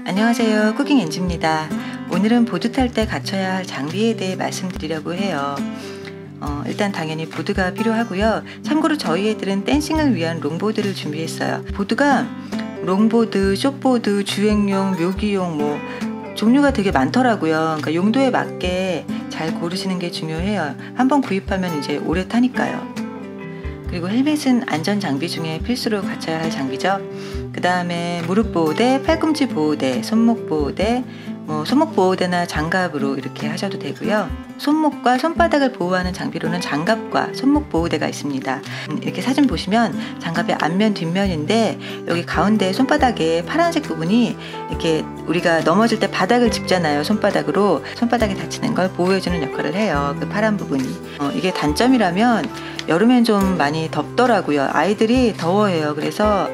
안녕하세요, 쿠킹 엔지입니다. 오늘은 보드 탈 때 갖춰야 할 장비에 대해 말씀드리려고 해요. 일단 당연히 보드가 필요하고요. 참고로 저희 애들은 댄싱을 위한 롱보드를 준비했어요. 보드가 롱보드, 숏보드, 주행용, 묘기용 뭐 종류가 되게 많더라고요. 그러니까 용도에 맞게 잘 고르시는 게 중요해요. 한번 구입하면 이제 오래 타니까요. 그리고 헬멧은 안전 장비 중에 필수로 갖춰야 할 장비죠. 그 다음에 무릎 보호대, 팔꿈치 보호대, 손목 보호대, 손목 보호대나 장갑으로 이렇게 하셔도 되고요. 손목과 손바닥을 보호하는 장비로는 장갑과 손목 보호대가 있습니다. 이렇게 사진 보시면 장갑의 앞면 뒷면인데 여기 가운데 손바닥에 파란색 부분이 이렇게 우리가 넘어질 때 바닥을 짚잖아요. 손바닥으로 손바닥에 다치는 걸 보호해주는 역할을 해요. 그 파란 부분이. 이게 단점이라면 여름엔 좀 많이 덥더라고요. 아이들이 더워해요. 그래서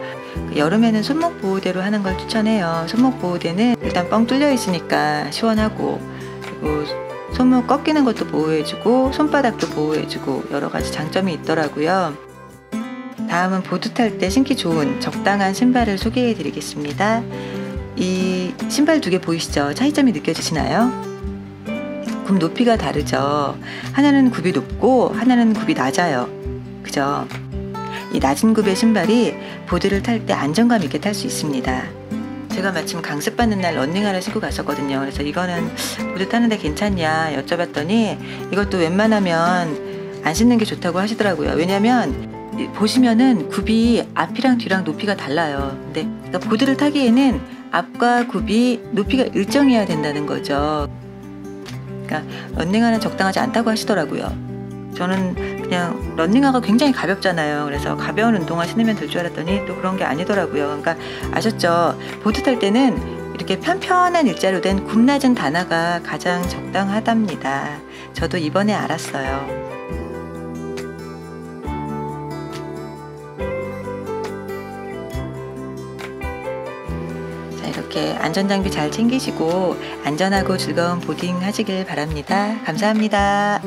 여름에는 손목 보호대로 하는 걸 추천해요. 손목 보호대는 일단 뻥 뚫려 있으니까 시원하고, 그리고 손목 꺾이는 것도 보호해주고 손바닥도 보호해주고 여러 가지 장점이 있더라고요. 다음은 보드 탈 때 신기 좋은 적당한 신발을 소개해 드리겠습니다. 이 신발 두 개 보이시죠? 차이점이 느껴지시나요? 굽 높이가 다르죠. 하나는 굽이 높고 하나는 굽이 낮아요. 그죠? 이 낮은 굽의 신발이 보드를 탈 때 안정감 있게 탈 수 있습니다. 제가 마침 강습받는 날 런닝화를 신고 갔었거든요. 그래서 이거는 보드 타는데 괜찮냐 여쭤봤더니 이것도 웬만하면 안 신는 게 좋다고 하시더라고요. 왜냐면 보시면은 굽이 앞이랑 뒤랑 높이가 달라요. 근데 그러니까 보드를 타기에는 앞과 굽이 높이가 일정해야 된다는 거죠. 그러니까 런닝화는 적당하지 않다고 하시더라고요. 저는 그냥 런닝화가 굉장히 가볍잖아요. 그래서 가벼운 운동화 신으면 될 줄 알았더니 또 그런 게 아니더라고요. 그러니까 아셨죠? 보드 탈 때는 이렇게 편편한 일자로 된 굽 낮은 단화가 가장 적당하답니다. 저도 이번에 알았어요. 자, 이렇게 안전장비 잘 챙기시고 안전하고 즐거운 보딩 하시길 바랍니다. 감사합니다.